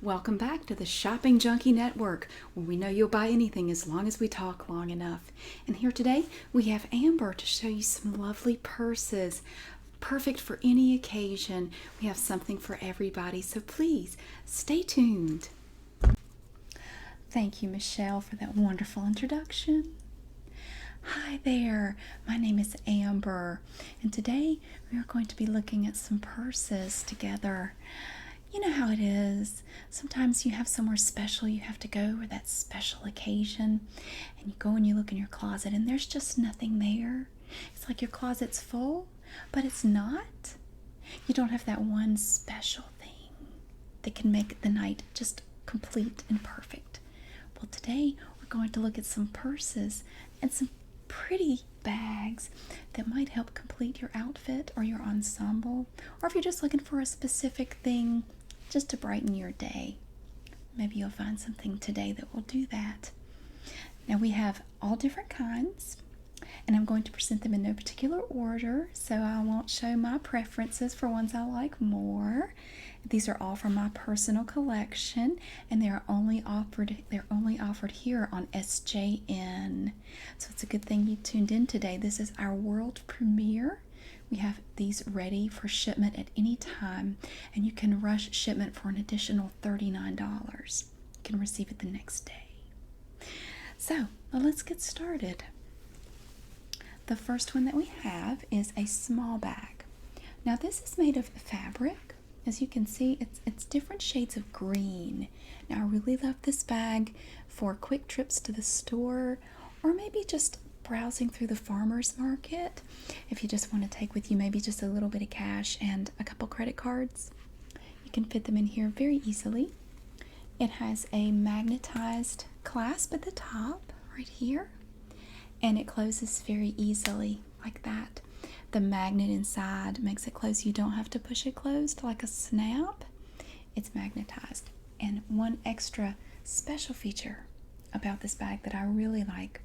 Welcome back to the Shopping Junkie Network, where we know you'll buy anything as long as we talk long enough. And here today we have Amber to show you some lovely purses, perfect for any occasion. We have something for everybody, so please stay tuned. Thank you, Michelle, for that wonderful introduction. Hi there, my name is Amber, and today we are going to be looking at some purses together. You know how it is. Sometimes you have somewhere special you have to go, or that special occasion, and you go and you look in your closet and there's just nothing there. It's like your closet's full, but it's not. You don't have that one special thing that can make the night just complete and perfect. Well, today we're going to look at some purses and some pretty bags that might help complete your outfit or your ensemble, or if you're just looking for a specific thing just to brighten your day. Maybe you'll find something today that will do that. Now we have all different kinds, and I'm going to present them in no particular order, so I won't show my preferences for ones I like more. These are all from my personal collection, and they're only offered here on SJN. So it's a good thing you tuned in today. This is our world premiere. We have these ready for shipment at any time, and you can rush shipment for an additional $39. You can receive it the next day. So, well, let's get started. The first one that we have is a small bag. Now this is made of fabric. As you can see, it's different shades of green. Now I really love this bag for quick trips to the store, or maybe just browsing through the farmer's market. If you just want to take with you maybe just a little bit of cash and a couple credit cards, you can fit them in here very easily. It has a magnetized clasp at the top right here, and it closes very easily like that. The magnet inside makes it close. You don't have to push it closed like a snap. It's magnetized. And one extra special feature about this bag that I really like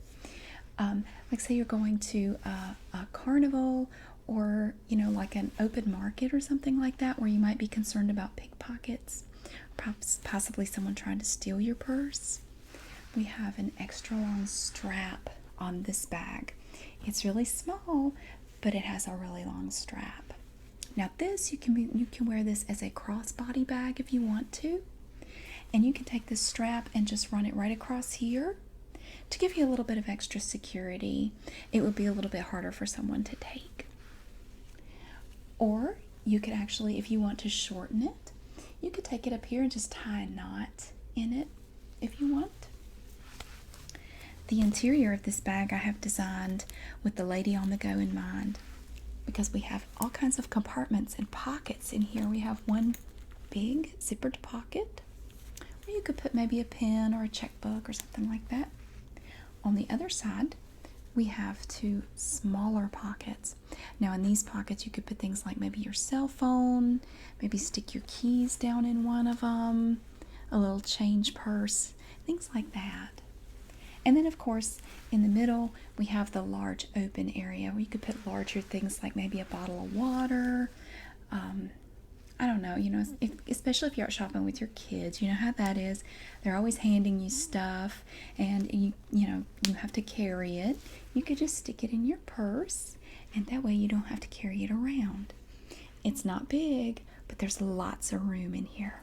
say you're going to a carnival, or like an open market or something like that, where you might be concerned about pickpockets, possibly someone trying to steal your purse. We have an extra long strap on this bag. It's really small, but it has a really long strap. Now this, you can wear this as a crossbody bag if you want to, and you can take this strap and just run it right across here to give you a little bit of extra security. It would be a little bit harder for someone to take. Or you could actually, if you want to shorten it, you could take it up here and just tie a knot in it if you want. The interior of this bag I have designed with the lady on the go in mind, because we have all kinds of compartments and pockets in here. We have one big zippered pocket where you could put maybe a pen or a checkbook or something like that. On the other side, we have two smaller pockets. Now in these pockets you could put things like maybe your cell phone, maybe stick your keys down in one of them, a little change purse, things like that. And then of course in the middle we have the large open area where you could put larger things like maybe a bottle of water. I don't know, especially if you're out shopping with your kids, you know how that is. They're always handing you stuff, and you have to carry it. You could just stick it in your purse, and that way you don't have to carry it around. It's not big, but there's lots of room in here.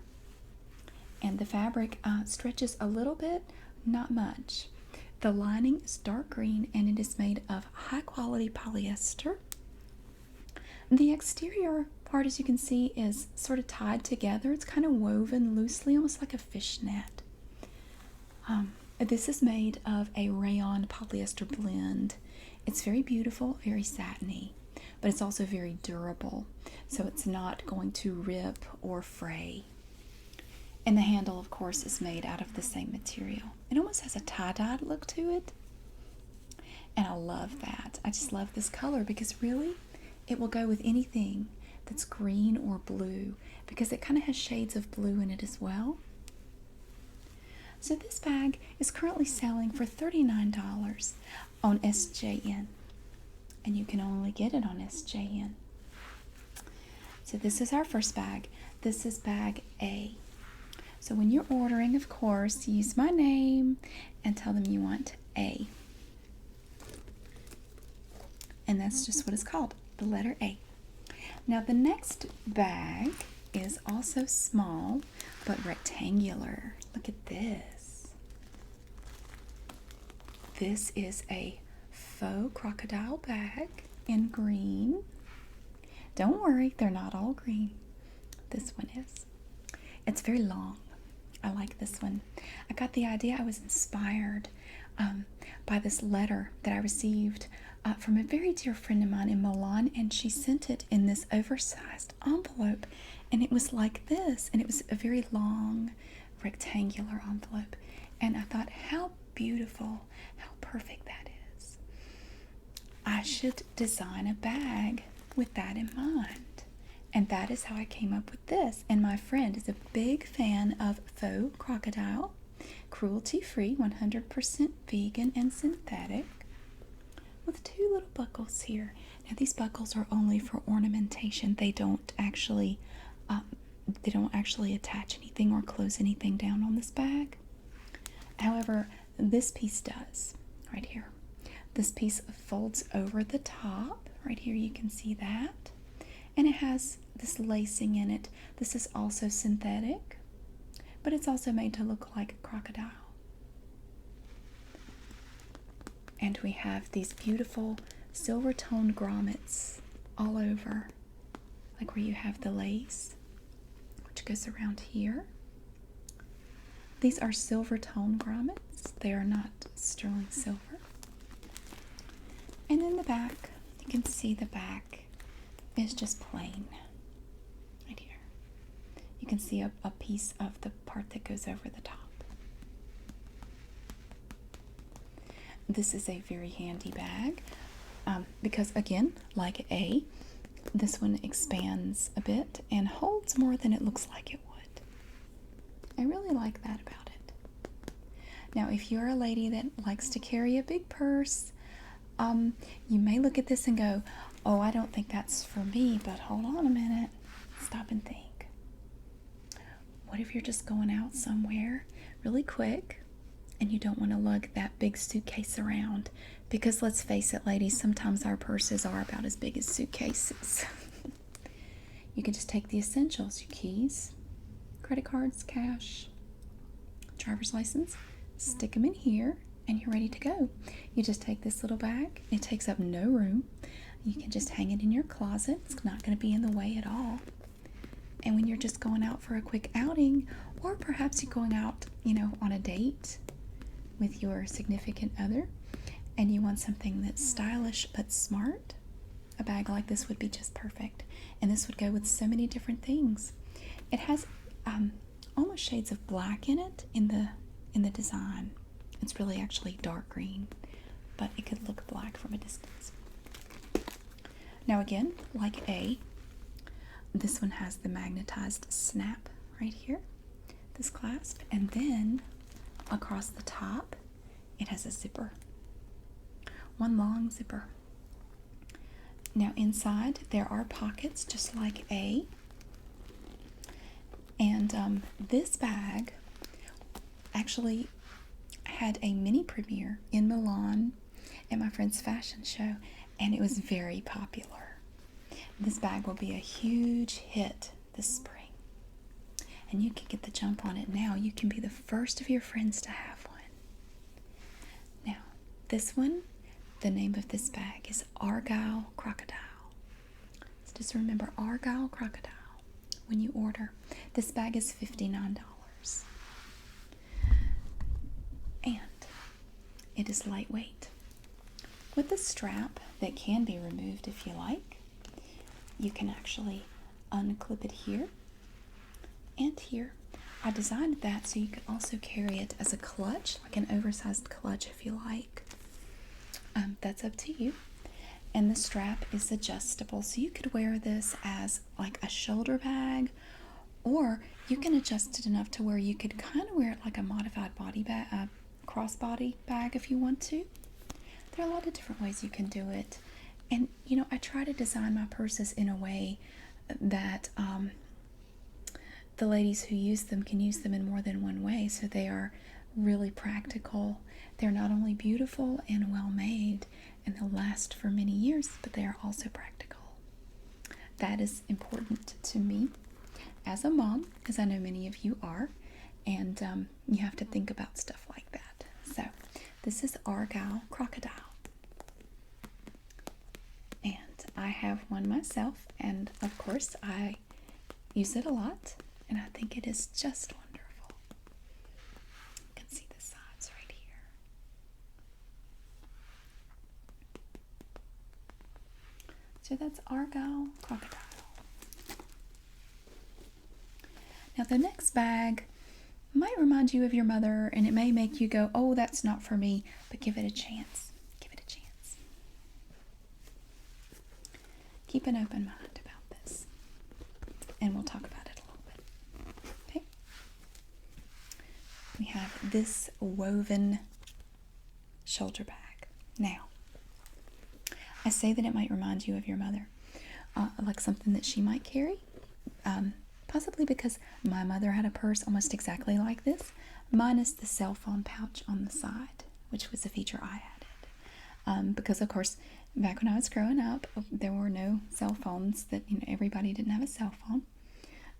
And the fabric stretches a little bit, not much. The lining is dark green, and it is made of high quality polyester. The exterior part, as you can see, is sort of tied together. It's kind of woven loosely, almost like a fishnet. This is made of a rayon polyester blend. It's very beautiful, very satiny, but it's also very durable, so it's not going to rip or fray. And the handle, of course, is made out of the same material. It almost has a tie-dyed look to it, and I love that. I just love this color because really it will go with anything that's green or blue, because it kind of has shades of blue in it as well. So this bag is currently selling for $39 on SJN, and you can only get it on SJN. So this is our first bag. This is bag A. So when you're ordering, of course, use my name and tell them you want A. And that's just what it's called, the letter A. Now the next bag is also small, but rectangular. Look at this. This is a faux crocodile bag in green. Don't worry, they're not all green. This one is. It's very long. I like this one. I got the idea, I was inspired by this letter that I received from a very dear friend of mine in Milan, and she sent it in this oversized envelope, and it was like this, and it was a very long rectangular envelope, and I thought, how beautiful, how perfect that is. I should design a bag with that in mind. And that is how I came up with this. And my friend is a big fan of faux crocodile, cruelty-free, 100% vegan and synthetic, with 2 little buckles here. Now these buckles are only for ornamentation. They don't actually attach anything or close anything down on this bag. However, this piece does, right here. This piece folds over the top. Right here you can see that. And it has this lacing in it. This is also synthetic, but it's also made to look like a crocodile. And we have these beautiful silver toned grommets all over, like where you have the lace, which goes around here. These are silver tone grommets. They are not sterling silver. And in the back, you can see the back is just plain. Right here. You can see a piece of the part that goes over the top. This is a very handy bag because, again, like A, this one expands a bit and holds more than it looks like it would. I really like that about it. Now, if you're a lady that likes to carry a big purse, you may look at this and go, oh, I don't think that's for me, but hold on a minute. Stop and think. What if you're just going out somewhere really quick and you don't want to lug that big suitcase around? Because let's face it, ladies, sometimes our purses are about as big as suitcases. You can just take the essentials, your keys, credit cards, cash, driver's license, stick them in here, and you're ready to go. You just take this little bag. It takes up no room. You can just hang it in your closet. It's not going to be in the way at all. And when you're just going out for a quick outing, or perhaps you're going out, on a date with your significant other, and you want something that's stylish but smart, a bag like this would be just perfect. And this would go with so many different things. It has almost shades of black in it in the design. It's really actually dark green, but it could look black from a distance. Now again, like A, this one has the magnetized snap right here, this clasp, and then across the top, it has a zipper. One long zipper. Now inside, there are pockets just like A, and this bag actually had a mini premiere in Milan at my friend's fashion show, and it was very popular. This bag will be a huge hit this spring, and you can get the jump on it now. You can be the first of your friends to have one. Now, this one, the name of this bag is Argyle Crocodile. So just remember Argyle Crocodile when you order. This bag is $59. And it is lightweight, with a strap that can be removed if you like. You can actually unclip it here and here. I designed that so you could also carry it as a clutch, like an oversized clutch if you like. That's up to you. And the strap is adjustable, so you could wear this as like a shoulder bag, or you can adjust it enough to where you could kind of wear it like a modified body bag, crossbody bag if you want to. There are a lot of different ways you can do it. And I try to design my purses in a way that the ladies who use them can use them in more than one way, so they are really practical. They're not only beautiful and well made, and they'll last for many years, but they are also practical. That is important to me as a mom, as I know many of you are, and you have to think about stuff like that. So this is Argyle crocodile, and I have one myself, and of course I use it a lot, and I think it is just wonderful. You can see the sides right here. So that's Argyle crocodile. Now the next bag might remind you of your mother, and it may make you go, oh, that's not for me, but give it a chance. Give it a chance. Keep an open mind about this, and we'll talk about it a little bit. Okay? We have this woven shoulder bag. Now, I say that it might remind you of your mother, like something that she might carry. Possibly because my mother had a purse almost exactly like this, minus the cell phone pouch on the side, which was a feature I added. Because of course, back when I was growing up, there were no cell phones. That everybody didn't have a cell phone.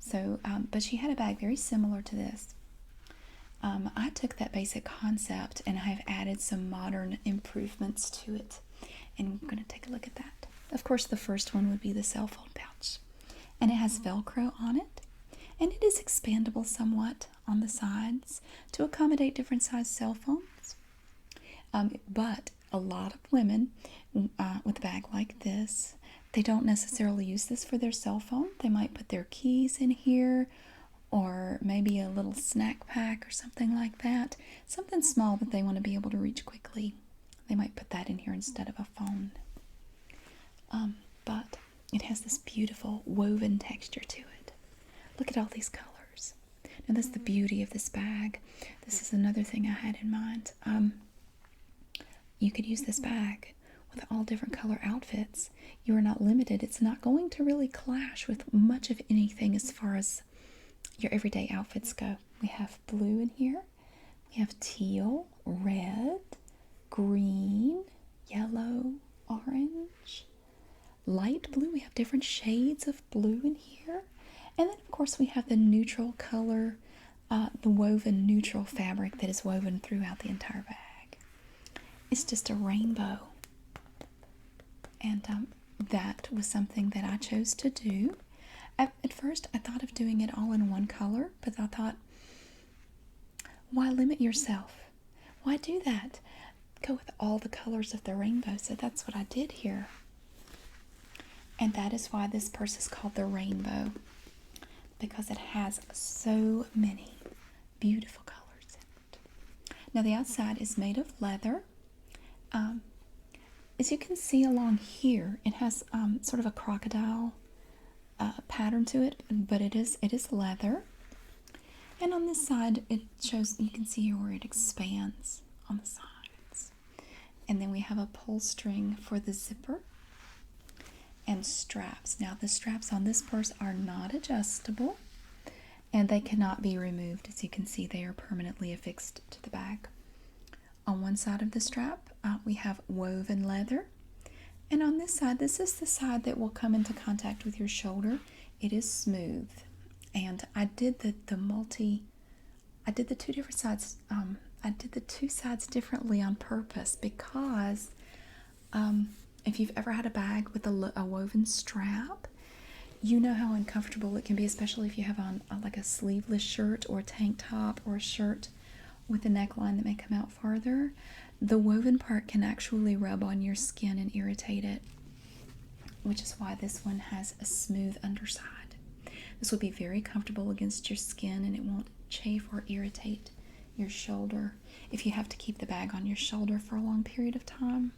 So, but she had a bag very similar to this. I took that basic concept and I've added some modern improvements to it, and we're going to take a look at that. Of course, the first one would be the cell phone pouch, and it has Velcro on it. And it is expandable somewhat on the sides to accommodate different size cell phones. But a lot of women with a bag like this, they don't necessarily use this for their cell phone. They might put their keys in here, or maybe a little snack pack or something like that. Something small that they want to be able to reach quickly. They might put that in here instead of a phone. But it has this beautiful woven texture to it. Look at all these colors. Now that's the beauty of this bag. This is another thing I had in mind. You could use this bag with all different color outfits. You are not limited. It's not going to really clash with much of anything as far as your everyday outfits go. We have blue in here. We have teal, red, green, yellow, orange, light blue. We have different shades of blue in here. And then, of course, we have the neutral color, the woven neutral fabric that is woven throughout the entire bag. It's just a rainbow. And that was something that I chose to do. At first, I thought of doing it all in one color, but I thought, why limit yourself? Why do that? Go with all the colors of the rainbow. So that's what I did here. And that is why this purse is called the Rainbow, because it has so many beautiful colors in it. Now the outside is made of leather. As you can see along here, it has sort of a crocodile pattern to it, but it is leather. And on this side, it shows, you can see here where it expands on the sides. And then we have a pull string for the zipper and straps. Now the straps on this purse are not adjustable, and they cannot be removed. As you can see, they are permanently affixed to the bag. On one side of the strap, we have woven leather, and on this side, this is the side that will come into contact with your shoulder. It is smooth, and I did the two different sides. I did the two sides differently on purpose because if you've ever had a bag with a woven strap, you know how uncomfortable it can be, especially if you have on like a sleeveless shirt or a tank top or a shirt with a neckline that may come out farther. The woven part can actually rub on your skin and irritate it, which is why this one has a smooth underside. This will be very comfortable against your skin, and it won't chafe or irritate your shoulder. If you have to keep the bag on your shoulder for a long period of time,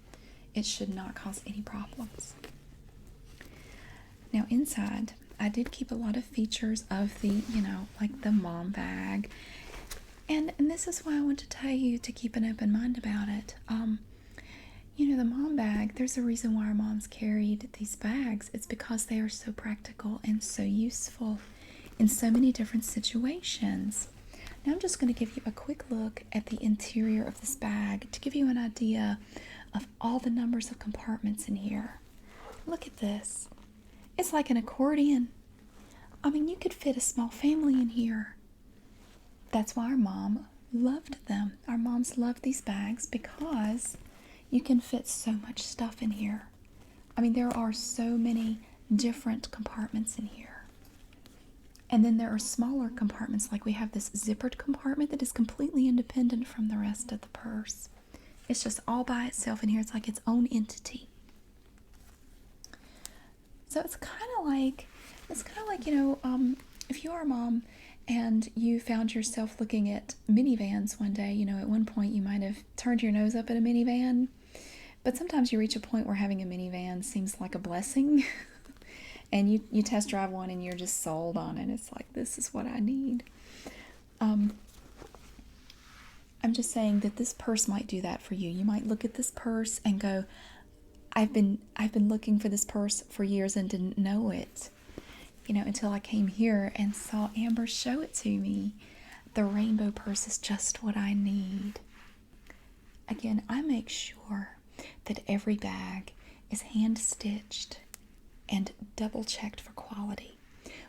it should not cause any problems. Now inside, I did keep a lot of features of the, like the mom bag. And this is why I want to tell you to keep an open mind about it. The mom bag, there's a reason why our moms carried these bags. It's because they are so practical and so useful. in so many different situations. Now I'm just going to give you a quick look at the interior of this bag to give you an idea of all the numbers of compartments in here. Look at this. It's like an accordion. I mean, you could fit a small family in here. That's why our mom loved them. Our moms love these bags because you can fit so much stuff in here. I mean, there are so many different compartments in here. And then there are smaller compartments, like we have this zippered compartment that is completely independent from the rest of the purse. It's just all by itself in here. It's like its own entity. So it's kind of like, if you are a mom and you found yourself looking at minivans one day, at one point you might have turned your nose up at a minivan, but sometimes you reach a point where having a minivan seems like a blessing. And you test drive one and you're just sold on it. It's like, this is what I need. I'm just saying that this purse might do that for you. You might look at this purse and go, I've been looking for this purse for years and didn't know it, until I came here and saw Amber show it to me. The rainbow purse is just what I need. Again, I make sure that every bag is hand stitched and double checked for quality.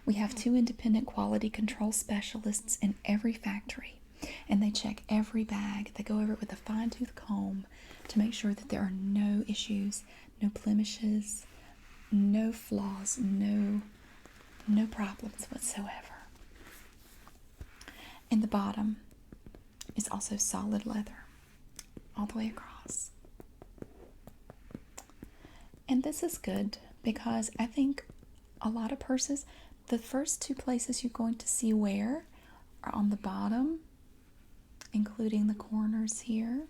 We have 2 independent quality control specialists in every factory, and they check every bag. They go over it with a fine-tooth comb to make sure that there are no issues, no blemishes, no flaws, no problems whatsoever. And the bottom is also solid leather all the way across. And this is good because I think a lot of purses, the first 2 places you're going to see wear are on the bottom, including the corners here,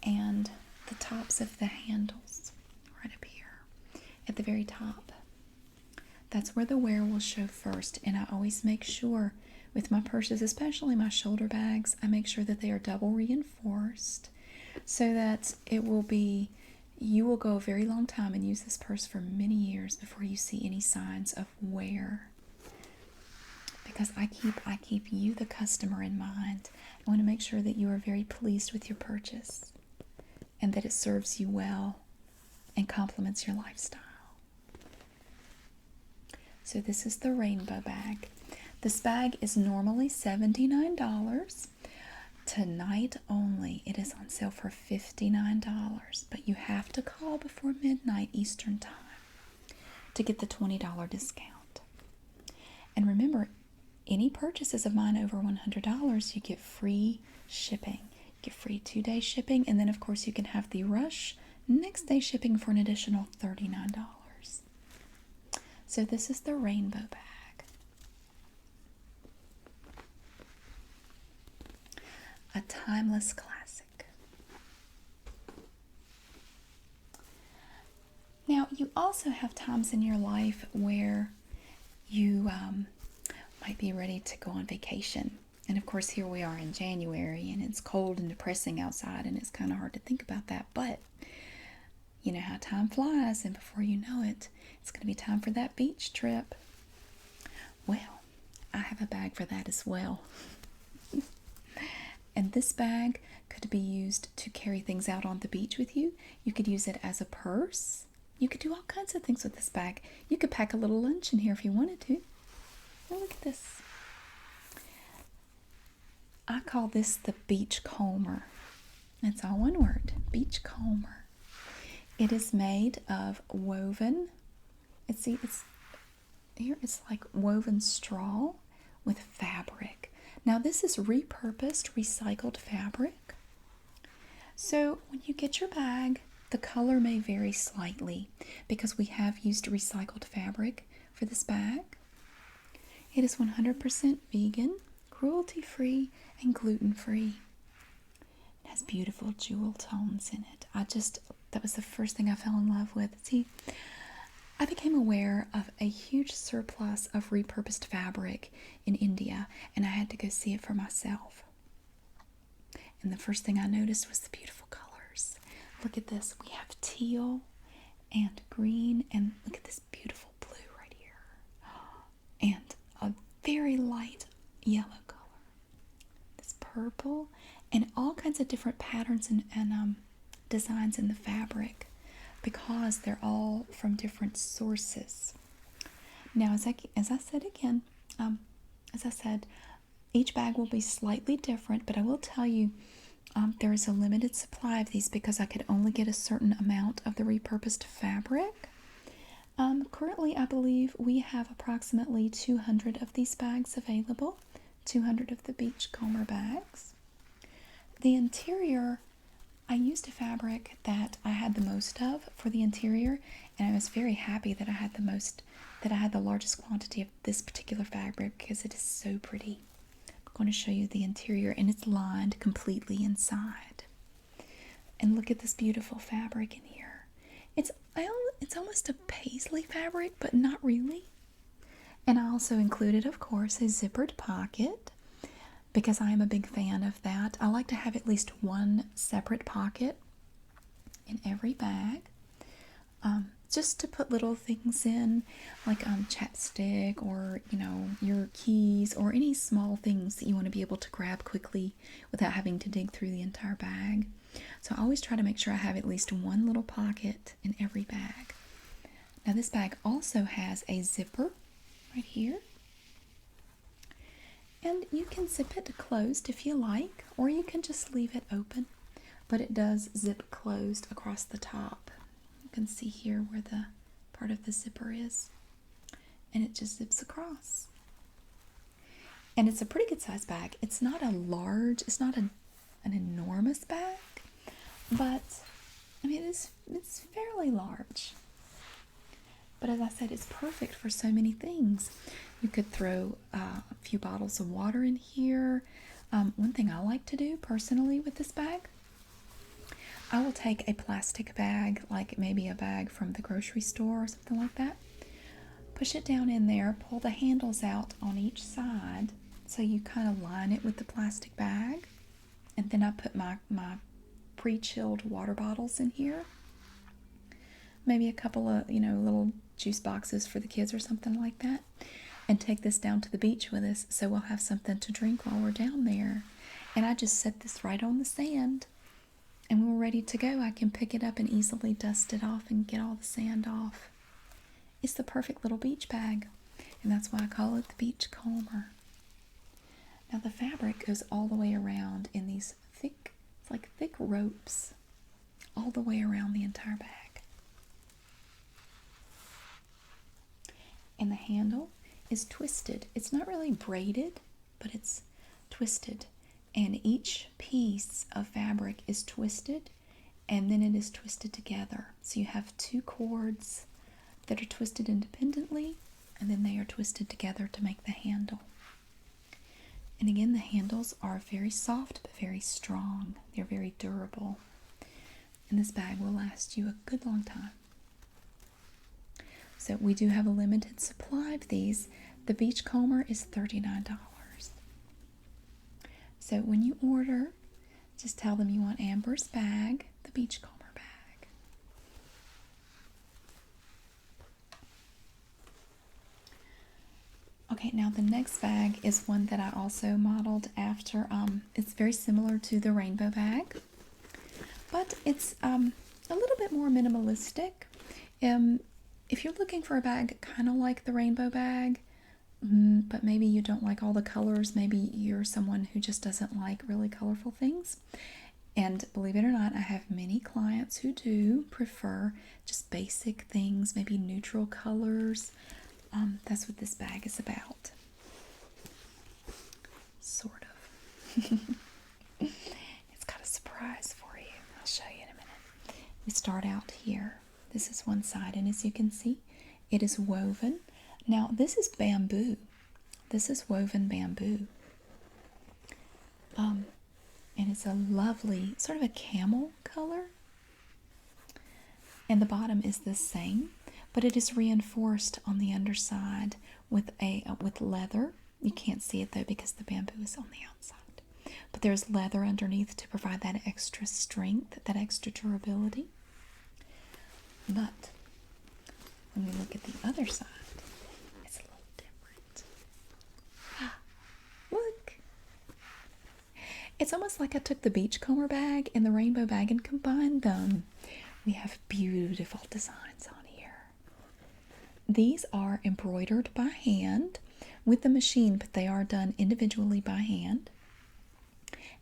and the tops of the handles right up here at the very top. That's where the wear will show first, and I always make sure with my purses, especially my shoulder bags, I make sure that they are double reinforced so that you will go a very long time and use this purse for many years before you see any signs of wear. Because I keep you, the customer, in mind. I want to make sure that you are very pleased with your purchase and that it serves you well and complements your lifestyle. So this is the rainbow bag. This bag is normally $79. Tonight only, it is on sale for $59, but you have to call before midnight Eastern Time to get the $20 discount. And remember, any purchases of mine over $100, you get free shipping. You get free 2-day shipping, and then of course you can have the rush next day shipping for an additional $39. So this is the rainbow bag. A timeless classic. Now, you also have times in your life where you might be ready to go on vacation. And of course, here we are in January, and it's cold and depressing outside, and it's kind of hard to think about that. But you know how time flies, and before you know it, it's going to be time for that beach trip. Well, I have a bag for that as well. And this bag could be used to carry things out on the beach with you. You could use it as a purse. You could do all kinds of things with this bag. You could pack a little lunch in here if you wanted to. Oh, look at this. I call this the Beachcomber. It's all one word, Beachcomber. It is made of woven, it's like woven straw with fabric. Now this is repurposed, recycled fabric. So when you get your bag, the color may vary slightly because we have used recycled fabric for this bag. It is 100% vegan, cruelty-free, and gluten-free. It has beautiful jewel tones in it. That was the first thing I fell in love with. See, I became aware of a huge surplus of repurposed fabric in India, and I had to go see it for myself. And the first thing I noticed was the beautiful colors. Look at this. We have teal and green, and look at this beautiful blue right here. and a very light yellow color. This purple, and all kinds of different patterns and designs in the fabric because they're all from different sources. Now, as I said again, as I said, each bag will be slightly different, but I will tell you there is a limited supply of these because I could only get a certain amount of the repurposed fabric. Currently, I believe we have approximately 200 of these bags available, 200 of the Beachcomber bags. The interior, I used a fabric that I had the most of for the interior, and I was very happy that I had the largest quantity of this particular fabric because it is so pretty. I'm going to show you the interior, and it's lined completely inside. And look at this beautiful fabric in here. It's almost a paisley fabric, but not really. And I also included, of course, a zippered pocket because I am a big fan of that. I like to have at least one separate pocket in every bag, just to put little things in, like chapstick, or your keys, or any small things that you want to be able to grab quickly without having to dig through the entire bag. So I always try to make sure I have at least one little pocket in every bag. Now this bag also has a zipper right here. And you can zip it closed if you like, or you can just leave it open. But it does zip closed across the top. You can see here where the part of the zipper is. And it just zips across. And it's a pretty good size bag. It's not an enormous bag, but I mean it's fairly large. But as I said, it's perfect for so many things. You could throw a few bottles of water in here. One thing I like to do personally with this bag, I will take a plastic bag, like maybe a bag from the grocery store or something like that, push it down in there, pull the handles out on each side so you kind of line it with the plastic bag, and then I put my pre-chilled water bottles in here. Maybe a couple of, little juice boxes for the kids or something like that. And take this down to the beach with us so we'll have something to drink while we're down there. And I just set this right on the sand. And when we're ready to go, I can pick it up and easily dust it off and get all the sand off. It's the perfect little beach bag. And that's why I call it the Beachcomber. Now the fabric goes all the way around in these thick ropes. All the way around the entire bag. And the handle is twisted. It's not really braided, but it's twisted. And each piece of fabric is twisted, and then it is twisted together. So you have two cords that are twisted independently, and then they are twisted together to make the handle. And again, the handles are very soft but very strong. They're very durable. And this bag will last you a good long time. So we do have a limited supply of these. The Beachcomber is $39. So when you order, just tell them you want Amber's bag, the Beachcomber bag. Okay, now the next bag is one that I also modeled after. It's very similar to the rainbow bag, but it's a little bit more minimalistic. If you're looking for a bag kind of like the rainbow bag, but maybe you don't like all the colors, maybe you're someone who just doesn't like really colorful things, and believe it or not, I have many clients who do prefer just basic things, maybe neutral colors. That's what this bag is about. Sort of. It's got a surprise for you. I'll show you in a minute. We start out here. This is one side, and as you can see, it is woven. Now, this is bamboo. This is woven bamboo. And it's a lovely, sort of a camel color. And the bottom is the same, but it is reinforced on the underside with leather. You can't see it, though, because the bamboo is on the outside. But there's leather underneath to provide that extra strength, that extra durability. But when we look at the other side, it's a little different. It's almost like I took the Beachcomber bag and the rainbow bag and combined them. We have beautiful designs on here. These are embroidered by hand with the machine, but they are done individually by hand.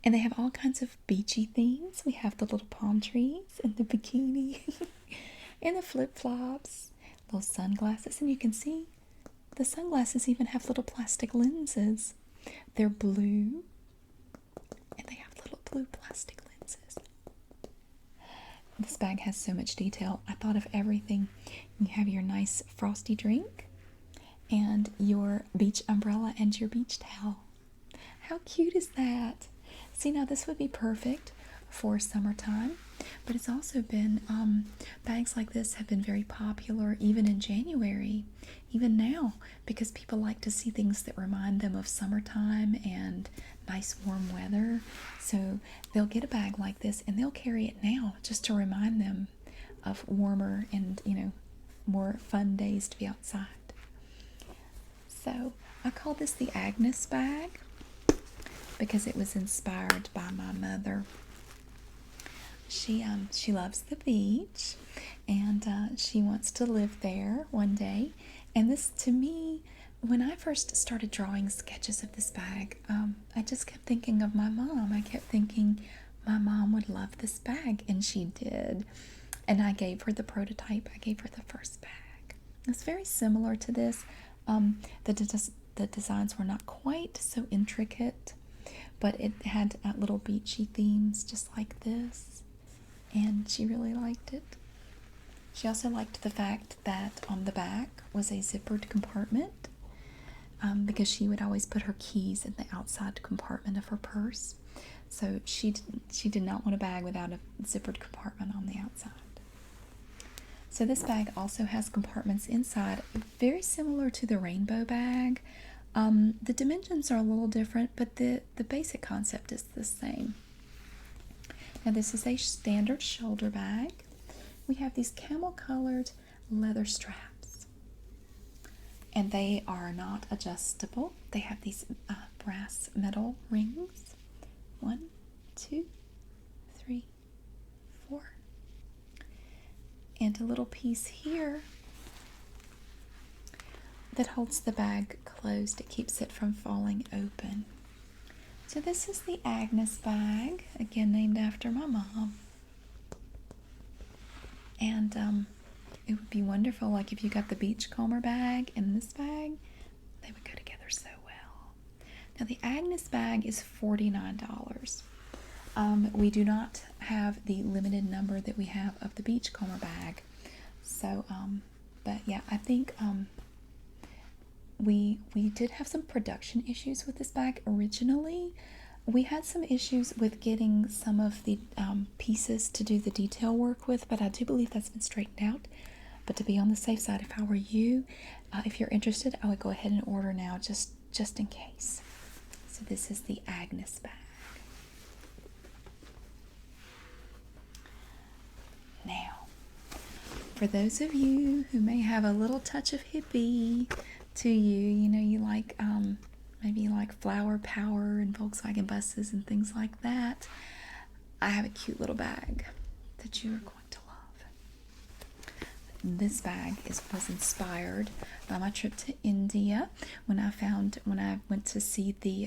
And they have all kinds of beachy themes. We have the little palm trees and the bikini and the flip-flops, little sunglasses. And you can see the sunglasses even have little plastic lenses. They're blue, and they have little blue plastic lenses. This bag has so much detail. I thought of everything. You have your nice frosty drink and your beach umbrella and your beach towel. How cute is that? See, now this would be perfect for summertime, but it's also been, bags like this have been very popular even in January, even now, because people like to see things that remind them of summertime and nice warm weather. So they'll get a bag like this and they'll carry it now just to remind them of warmer and, more fun days to be outside. So I call this the Agnes bag because it was inspired by my mother. She loves the beach, and she wants to live there one day. And this, to me, when I first started drawing sketches of this bag, I just kept thinking of my mom. I kept thinking my mom would love this bag, and she did. And I gave her the prototype. I gave her the first bag. It's very similar to this. The designs were not quite so intricate, but it had little beachy themes just like this, and she really liked it. She also liked the fact that on the back was a zippered compartment, because she would always put her keys in the outside compartment of her purse. So she did not want a bag without a zippered compartment on the outside. So this bag also has compartments inside, very similar to the rainbow bag. The dimensions are a little different, but the basic concept is the same. Now this is a standard shoulder bag. We have these camel-colored leather straps, and they are not adjustable. They have these brass metal rings. 1, 2, 3, 4. And a little piece here that holds the bag closed. It keeps it from falling open. So this is the Agnes bag, again named after my mom. And it would be wonderful, like if you got the Beachcomber bag and this bag, they would go together so well. Now the Agnes bag is $49. We do not have the limited number that we have of the Beachcomber bag. So, but yeah, I think we did have some production issues with this bag originally. We had some issues with getting some of the pieces to do the detail work with, but I do believe that's been straightened out. But to be on the safe side, if I were you, if you're interested, I would go ahead and order now just in case. So this is the Agnes bag. Now, for those of you who may have a little touch of hippie to you, you like maybe you like flower power and Volkswagen buses and things like that, I have a cute little bag that you are going to love. This bag was inspired by my trip to India when I went to see the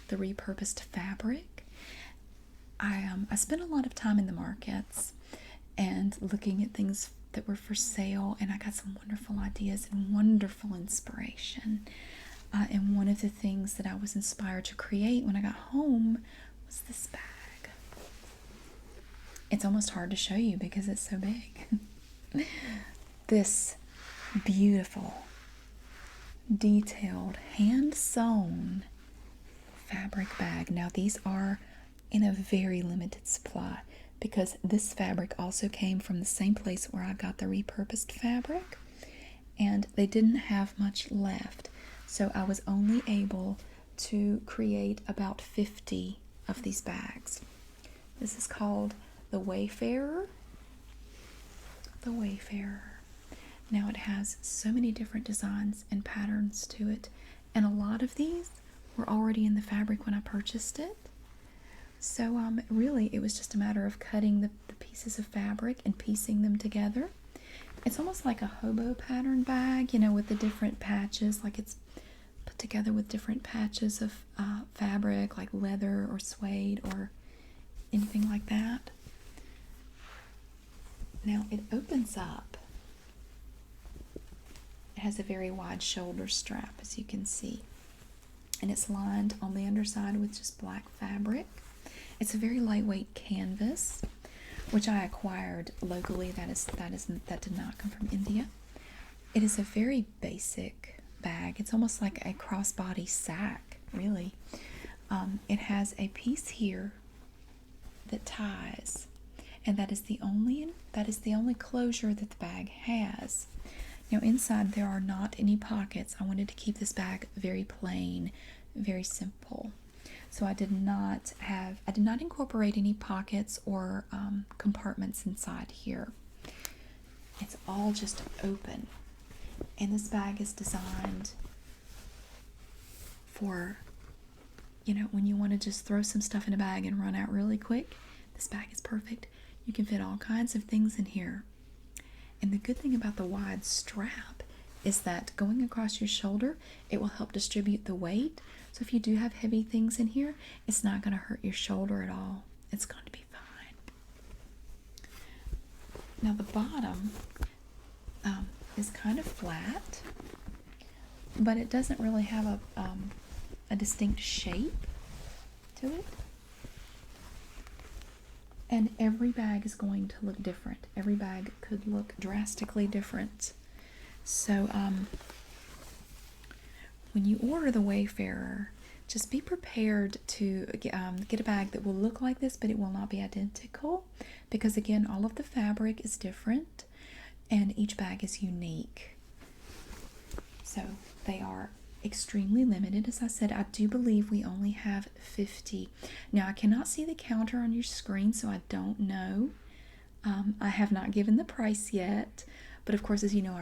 repurposed fabric. I spent a lot of time in the markets and looking at things that were for sale, and I got some wonderful ideas and wonderful inspiration. And one of the things that I was inspired to create when I got home was this bag. It's almost hard to show you because it's so big. This beautiful, detailed, hand-sewn fabric bag. Now these are in a very limited supply, because this fabric also came from the same place where I got the repurposed fabric, and they didn't have much left. So I was only able to create about 50 of these bags. This is called the Wayfarer. The Wayfarer. Now it has so many different designs and patterns to it, and a lot of these were already in the fabric when I purchased it. So really it was just a matter of cutting the pieces of fabric and piecing them together. It's almost like a hobo pattern bag, you know, with the different patches, like it's put together with different patches of fabric, like leather or suede or anything like that. Now it opens up. It has a very wide shoulder strap, as you can see, and it's lined on the underside with just black fabric. It's a very lightweight canvas, which I acquired locally. That did not come from India. It is a very basic bag. It's almost like a crossbody sack, really. It has a piece here that ties, and that is the only closure that the bag has. Now inside there are not any pockets. I wanted to keep this bag very plain, very simple. So I did not incorporate any pockets or compartments inside here. It's all just open. And this bag is designed for, you know, when you want to just throw some stuff in a bag and run out really quick. This bag is perfect. You can fit all kinds of things in here. And the good thing about the wide strap is that going across your shoulder, it will help distribute the weight. So if you do have heavy things in here, it's not going to hurt your shoulder at all. It's going to be fine. Now the bottom is kind of flat, but it doesn't really have a distinct shape to it. And every bag is going to look different. Every bag could look drastically different. So when you order the Wayfarer, just be prepared to get a bag that will look like this, but it will not be identical, because again, all of the fabric is different and each bag is unique. So they are extremely limited. As I said, I do believe we only have 50. Now I cannot see the counter on your screen, so I don't know. I have not given the price yet, but of course, as you know,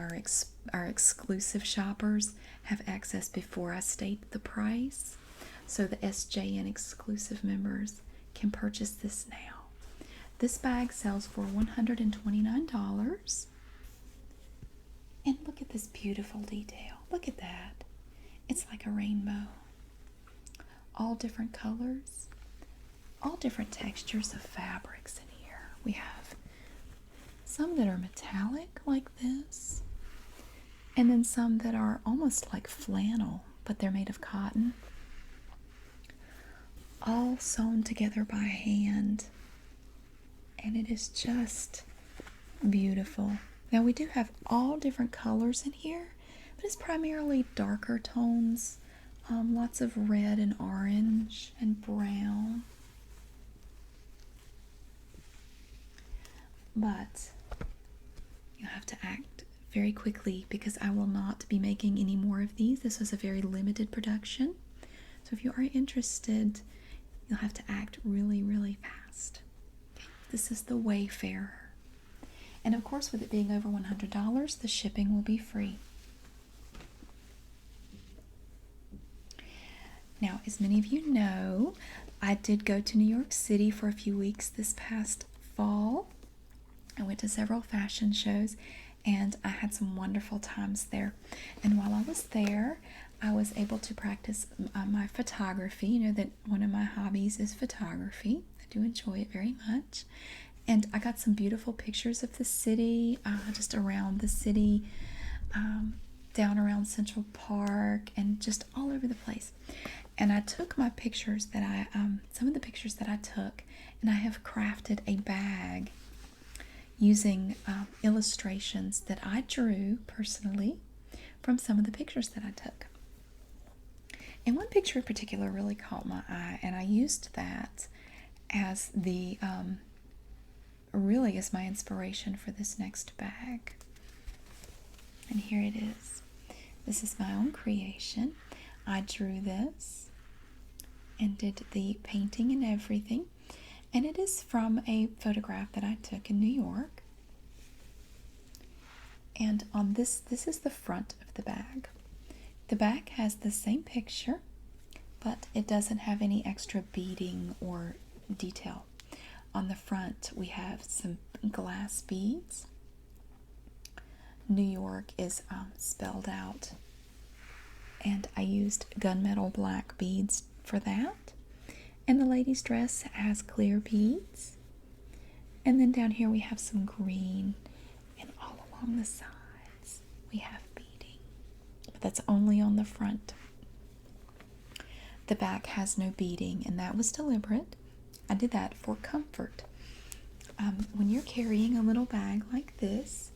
our exclusive shoppers have access before I state the price. So the SJN exclusive members can purchase this now. This bag sells for $129. And look at this beautiful detail. Look at that. It's like a rainbow. All different colors, all different textures of fabrics in here. We have some that are metallic like this, and then some that are almost like flannel, but they're made of cotton. All sewn together by hand, and it is just beautiful. Now we do have all different colors in here, but it's primarily darker tones, lots of red and orange and brown. But you have to act very quickly because I will not be making any more of these. This was a very limited production. So if you are interested, you'll have to act really, really fast. Okay. This is the Wayfarer. And of course, with it being over $100, the shipping will be free. Now, as many of you know, I did go to New York City for a few weeks this past fall. I went to several fashion shows, and I had some wonderful times there. And while I was there, I was able to practice my photography. You know that one of my hobbies is photography. I do enjoy it very much. And I got some beautiful pictures of the city, just around the city, down around Central Park, and just all over the place. And I took my pictures that some of the pictures that I took, and I have crafted a bag using illustrations that I drew personally from some of the pictures that I took. And one picture in particular really caught my eye, and I used that as the really is my inspiration for this next bag. And here it is. This is my own creation. I drew this and did the painting and everything. And it is from a photograph that I took in New York. And on this is the front of the bag. The back has the same picture, but it doesn't have any extra beading or detail. On the front, we have some glass beads. New York is spelled out, and I used gunmetal black beads for that. And the lady's dress has clear beads. And then down here we have some green, and all along the sides we have beading. But that's only on the front. The back has no beading, and that was deliberate. I did that for comfort. When you're carrying a little bag like this,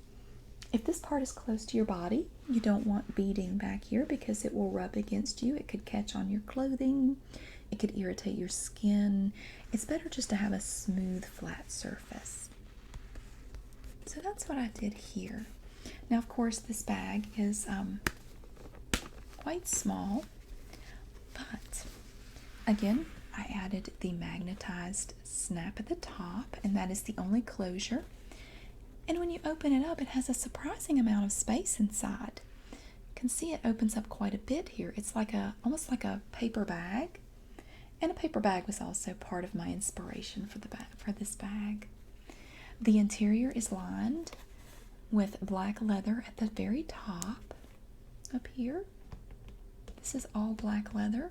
if this part is close to your body, you don't want beading back here because it will rub against you. It could catch on your clothing. It could irritate your skin. It's better just to have a smooth, flat surface. So that's what I did here. Now, of course, this bag is quite small, but again, I added the magnetized snap at the top, and that is the only closure. And when you open it up, it has a surprising amount of space inside. You can see it opens up quite a bit here. It's like almost like a paper bag. And a paper bag was also part of my inspiration for this bag. The interior is lined with black leather at the very top up here. This is all black leather.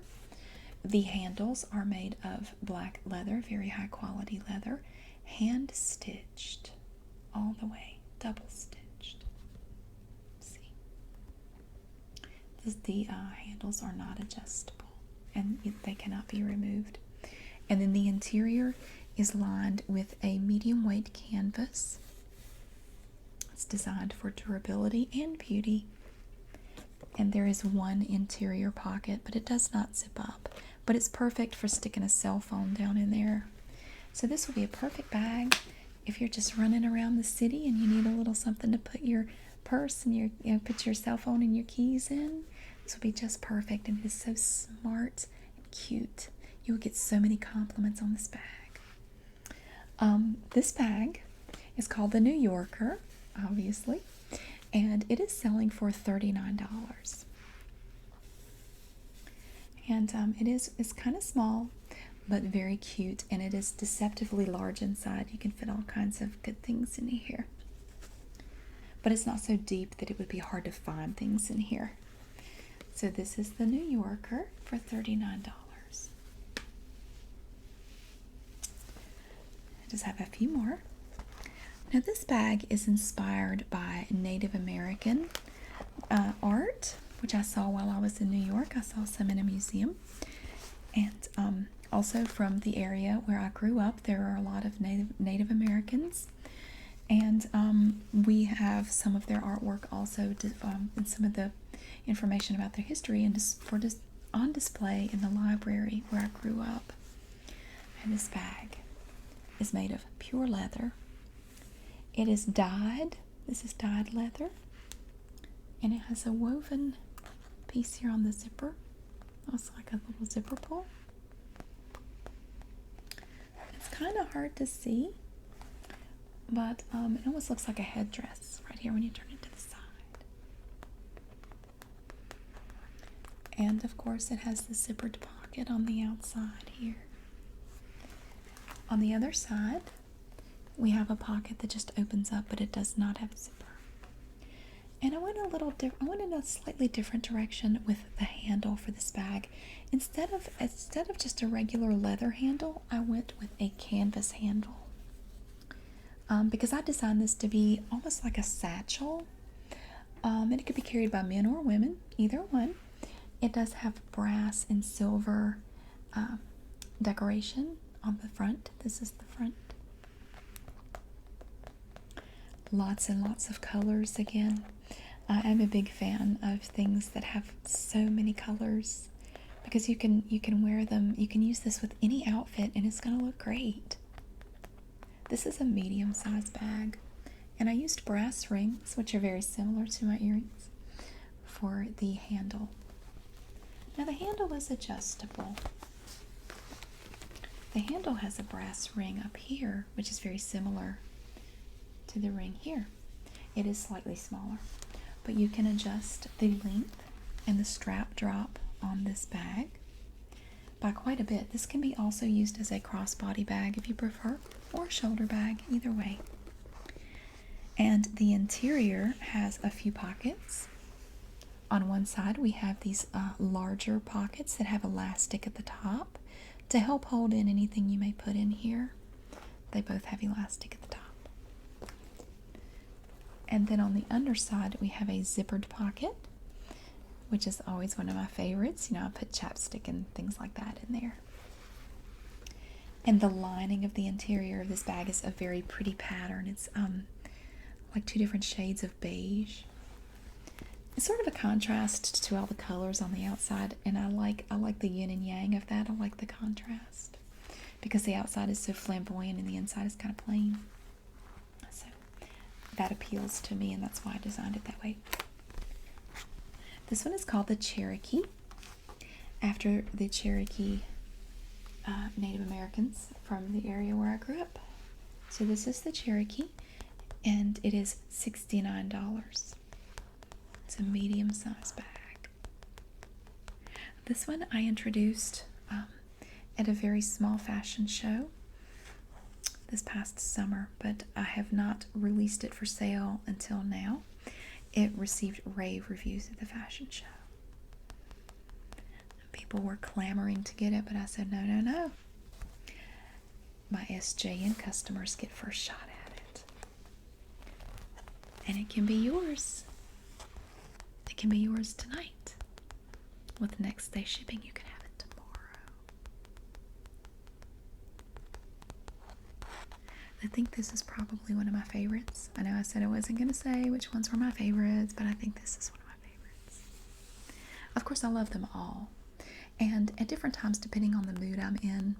The handles are made of black leather, very high quality leather, hand stitched all the way, double stitched. See, the handles are not adjustable, and they cannot be removed. And then the interior is lined with a medium weight canvas. It's designed for durability and beauty. And there is one interior pocket, but it does not zip up. But it's perfect for sticking a cell phone down in there. So this will be a perfect bag if you're just running around the city and you need a little something to put your purse and put your cell phone and your keys in. This will be just perfect, and it is so smart and cute. You will get so many compliments on this bag. This bag is called the New Yorker, obviously, and it is selling for $39. And it's kind of small, but very cute, and it is deceptively large inside. You can fit all kinds of good things in here. But it's not so deep that it would be hard to find things in here. So this is the New Yorker for $39. I just have a few more. Now this bag is inspired by Native American art, which I saw while I was in New York. I saw some in a museum. And also from the area where I grew up, there are a lot of Native Americans. And we have some of their artwork also, and some of the information about their history on display in the library where I grew up. And this bag is made of pure leather. It is dyed. This is dyed leather. And it has a woven piece here on the zipper. Looks like a little zipper pull. It's kind of hard to see, but it almost looks like a headdress right here when you turn it to the side. And of course it has the zippered pocket on the outside here. On the other side, we have a pocket that just opens up, but it does not have a zipper. And I went in a slightly different direction with the handle for this bag. Instead of just a regular leather handle, I went with a canvas handle. Because I designed this to be almost like a satchel. And it could be carried by men or women, either one. It does have brass and silver decoration on the front. This is the front. Lots and lots of colors again. I'm a big fan of things that have so many colors, because you can wear them. You can use this with any outfit and it's going to look great. This is a medium-sized bag, and I used brass rings, which are very similar to my earrings, for the handle. Now the handle is adjustable. The handle has a brass ring up here, which is very similar to the ring here. It is slightly smaller, but you can adjust the length and the strap drop on this bag by quite a bit. This can be also used as a crossbody bag if you prefer, or a shoulder bag, either way. And the interior has a few pockets. On one side we have these larger pockets that have elastic at the top to help hold in anything you may put in here. They both have elastic at the top. And then on the underside we have a zippered pocket, which is always one of my favorites. You know, I put chapstick and things like that in there. And the lining of the interior of this bag is a very pretty pattern. It's like 2 different shades of beige. It's sort of a contrast to all the colors on the outside, and I like the yin and yang of that. I like the contrast because the outside is so flamboyant and the inside is kind of plain. So that appeals to me, and that's why I designed it that way. This one is called the Cherokee, after the Cherokee Native Americans from the area where I grew up. So this is the Cherokee, and it is $69. It's a medium-sized bag. This one I introduced at a very small fashion show this past summer, but I have not released it for sale until now. It received rave reviews at the fashion show. People were clamoring to get it, but I said, no, no, no. My SJN customers get first shot at it. And it can be yours. It can be yours tonight. With next day shipping, you can have it tomorrow. I think this is probably one of my favorites. I know I said I wasn't going to say which ones were my favorites, but I think this is one of my favorites. Of course, I love them all. And at different times, depending on the mood I'm in,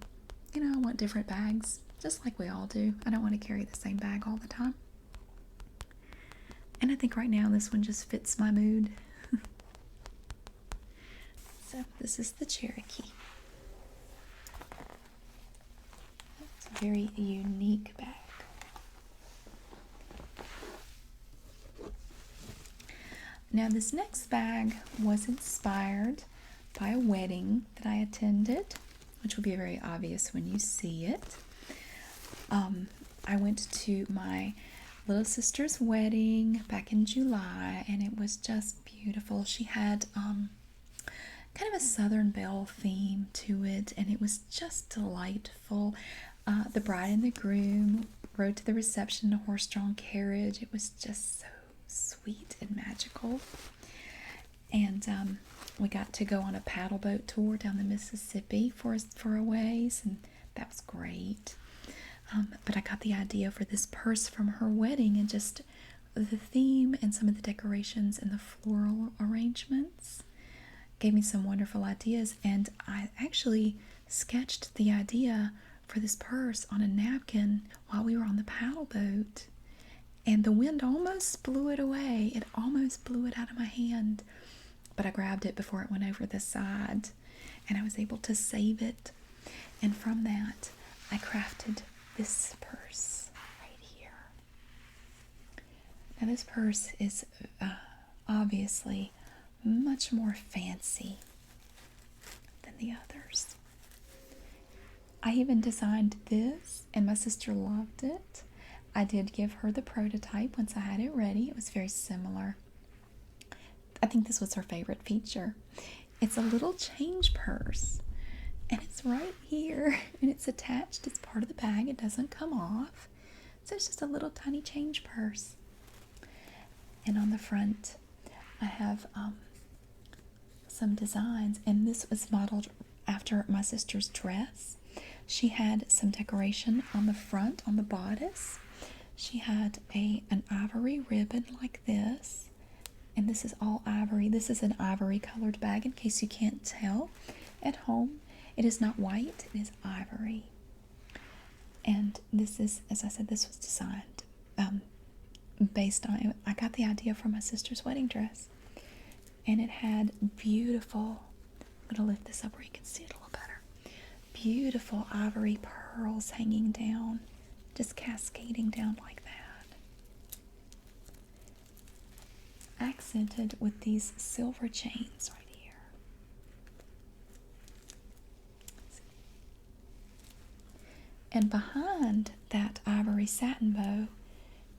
you know, I want different bags, just like we all do. I don't want to carry the same bag all the time. And I think right now this one just fits my mood. So this is the Cherokee. It's a very unique bag. Now this next bag was inspired by a wedding that I attended, which will be very obvious when you see it. I went to my little sister's wedding back in July, and it was just beautiful. She had kind of a Southern Belle theme to it, and it was just delightful. The bride and the groom rode to the reception in a horse-drawn carriage. It was just so sweet and magical. And we got to go on a paddle boat tour down the Mississippi for a ways, and that was great. But I got the idea for this purse from her wedding, and just the theme and some of the decorations and the floral arrangements gave me some wonderful ideas. And I actually sketched the idea for this purse on a napkin while we were on the paddle boat, and the wind almost blew it away. It almost blew it out of my hand, but I grabbed it before it went over the side, and I was able to save it. And from that, I crafted this purse right here. Now this purse is obviously much more fancy than the others. I even designed this, and my sister loved it. I did give her the prototype once I had it ready. It was very similar. I think this was her favorite feature. It's a little change purse, and it's right here, and it's attached as part of the bag. It doesn't come off, so it's just a little tiny change purse. And on the front I have some designs, and this was modeled after my sister's dress. She had some decoration on the front, on the bodice. She had an ivory ribbon like this, and this is all ivory. This is an ivory colored bag, in case you can't tell at home. It is not white, it is ivory. And this is, as I said, this was designed based on, I got the idea from my sister's wedding dress. And it had beautiful, I'm going to lift this up where you can see it a little better. Beautiful ivory pearls hanging down, just cascading down like that. Accented with these silver chains right here. And behind that ivory satin bow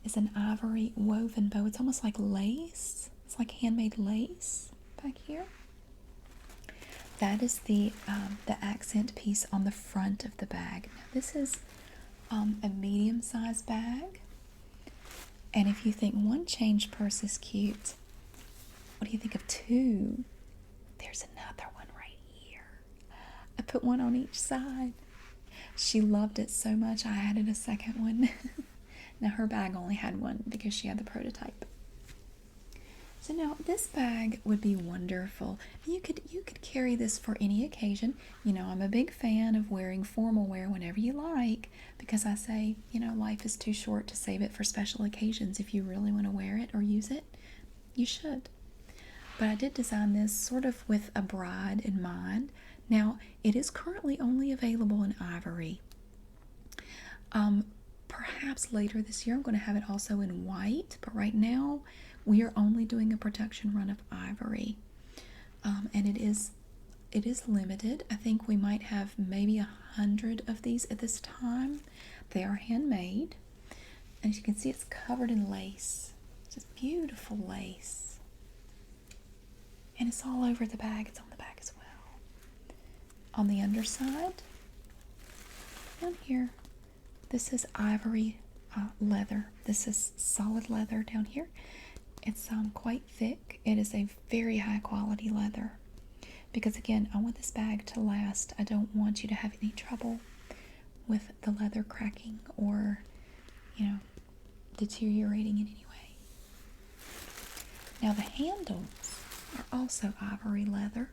is an ivory woven bow. It's almost like lace. It's like handmade lace back here. That is the accent piece on the front of the bag. Now this is a medium-sized bag. And if you think one change purse is cute, what do you think of two? There's another one right here. I put one on each side. She loved it so much I added a second one. Now her bag only had one because she had the prototype. So now this bag would be wonderful. You could carry this for any occasion. You know, I'm a big fan of wearing formal wear whenever you like, because I say, you know, life is too short to save it for special occasions. If you really want to wear it or use it, you should. But I did design this sort of with a bride in mind. Now, it is currently only available in ivory. Perhaps later this year I'm going to have it also in white, but right now we are only doing a production run of ivory. And it is limited. I think we might have maybe 100 of these at this time. They are handmade. And as you can see, it's covered in lace. Just beautiful lace. And it's all over the bag. It's on the back as well. On the underside, down here, this is ivory leather. This is solid leather down here. It's quite thick. It is a very high quality leather. Because again, I want this bag to last. I don't want you to have any trouble with the leather cracking or, you know, deteriorating in any way. Now the handles are also ivory leather,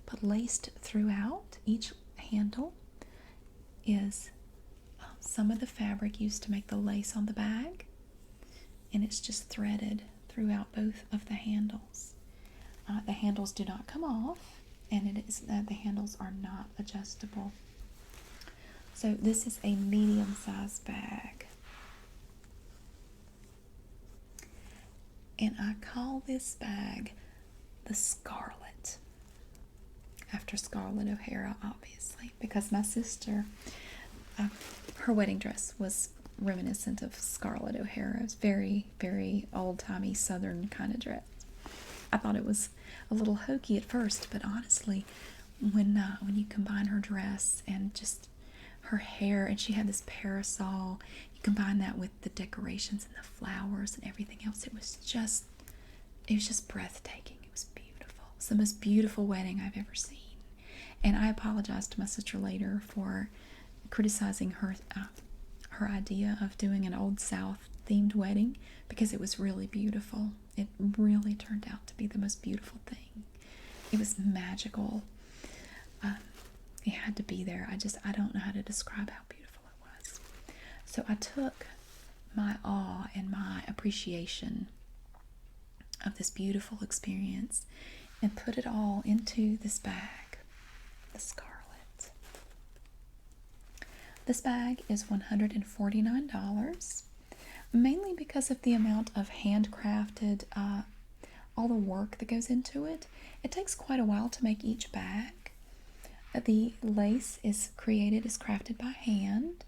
but laced throughout. Each handle is some of the fabric used to make the lace on the bag, and it's just threaded throughout both of the handles. The handles do not come off, and the handles are not adjustable. So this is a medium-sized bag. And I call this bag the Scarlet, after Scarlet O'Hara, obviously, because my sister, her wedding dress was reminiscent of Scarlet O'Hara. It was very, very old-timey Southern kind of dress. I thought it was a little hokey at first, but honestly, when you combine her dress and just her hair, and she had this parasol, you combine that with the decorations and the flowers and everything else, it was just breathtaking. It was beautiful. It's the most beautiful wedding I've ever seen. And I apologized to my sister later for criticizing her idea of doing an Old South themed wedding, because it was really beautiful. It really turned out to be the most beautiful thing. It was magical. It had to be there. I don't know how to describe how beautiful it was. So I took my awe and my appreciation of this beautiful experience and put it all into this bag, the Scarlet. This bag is $149, mainly because of the amount of handcrafted, all the work that goes into it. It takes quite a while to make each bag. The lace is crafted by hand.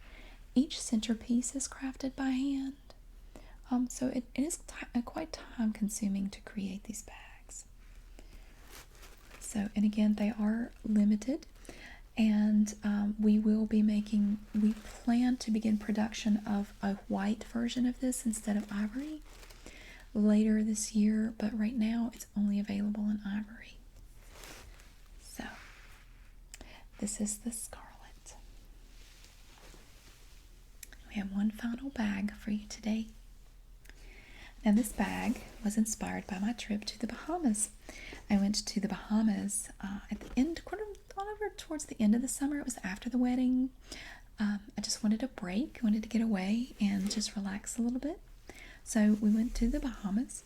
Each centerpiece is crafted by hand. So it is quite time consuming to create these bags. So, and again, they are limited. And we plan to begin production of a white version of this instead of ivory later this year, but right now it's only available in ivory. So this is the Scarlet. We have one final bag for you today. Now this bag was inspired by my trip to the Bahamas. I went to the Bahamas at the end, towards the end of the summer. It was after the wedding. I just wanted a break, wanted to get away and just relax a little bit. So we went to the Bahamas,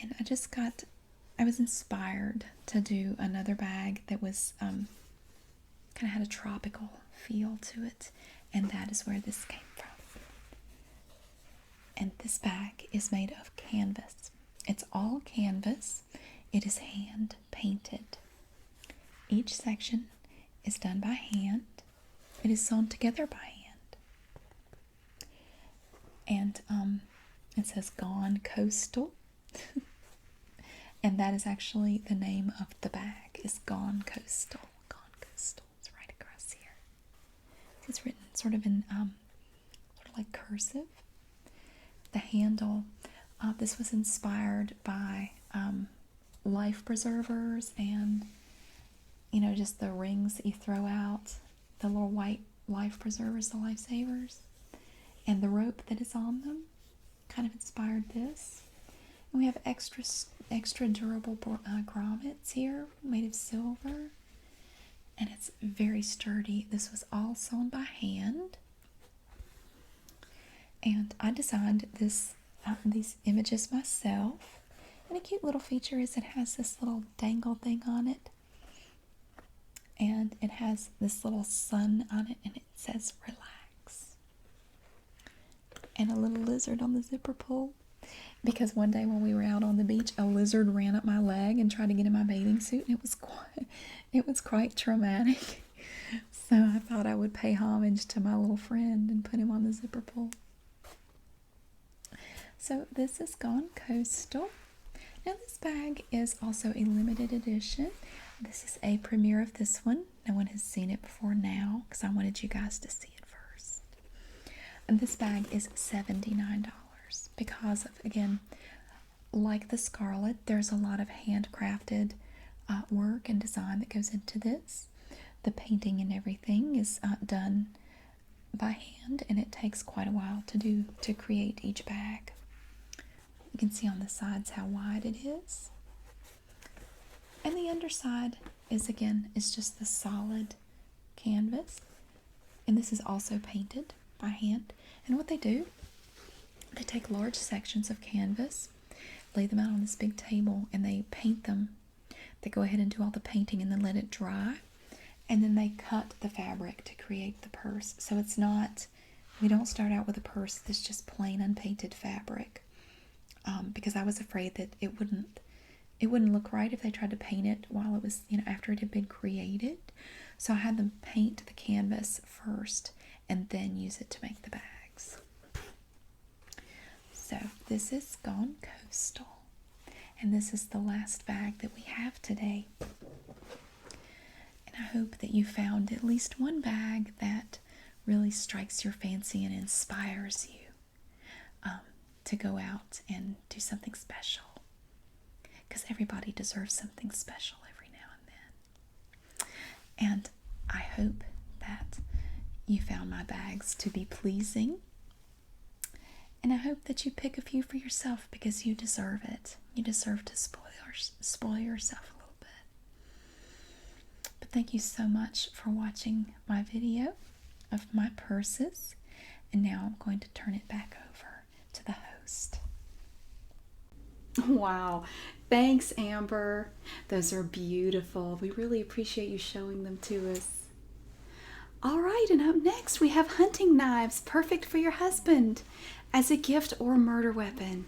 and I was inspired to do another bag that was kind of had a tropical feel to it, and that is where this came from. And this bag is made of canvas. It's all canvas. It is hand painted. Each section is done by hand. It is sewn together by hand. And it says Gone Coastal. And that is actually the name of the bag, is Gone Coastal. Gone Coastal. It's right across here. It's written sort of in sort of like cursive. The handle, this was inspired by life preservers and, you know, just the rings that you throw out, the little white life preservers, the lifesavers, and the rope that is on them kind of inspired this. And we have extra durable grommets here made of silver, and it's very sturdy. This was all sewn by hand, and I designed these images myself. And a cute little feature is it has this little dangle thing on it, and it has this little sun on it, and it says relax, and a little lizard on the zipper pull. Because one day when we were out on the beach, a lizard ran up my leg and tried to get in my bathing suit, and it was quite traumatic. So I thought I would pay homage to my little friend and put him on the zipper pull. So this is Gone Coastal. Now this bag is also a limited edition. This is a premiere of this one. No one has seen it before now, because I wanted you guys to see it first. And this bag is $79 because of, again, like the Scarlet, there's a lot of handcrafted work and design that goes into this. The painting and everything is done by hand, and it takes quite a while to create each bag. You can see on the sides how wide it is. And the underside is just the solid canvas. And this is also painted by hand. And what they do, they take large sections of canvas, lay them out on this big table, and they paint them. They go ahead and do all the painting and then let it dry. And then they cut the fabric to create the purse. So it's not, we don't start out with a purse that's just plain unpainted fabric. Because I was afraid that it wouldn't look right if they tried to paint it while it was, after it had been created. So I had them paint the canvas first and then use it to make the bags. So this is Gone Coastal, and this is the last bag that we have today. And I hope that you found at least one bag that really strikes your fancy and inspires you to go out and do something special, because everybody deserves something special every now and then. And I hope that you found my bags to be pleasing. And I hope that you pick a few for yourself, because you deserve it. You deserve to spoil yourself a little bit. But thank you so much for watching my video of my purses. And now I'm going to turn it back over to the host. Wow. Thanks, Amber. Those are beautiful. We really appreciate you showing them to us. All right, and up next we have hunting knives, perfect for your husband as a gift or murder weapon.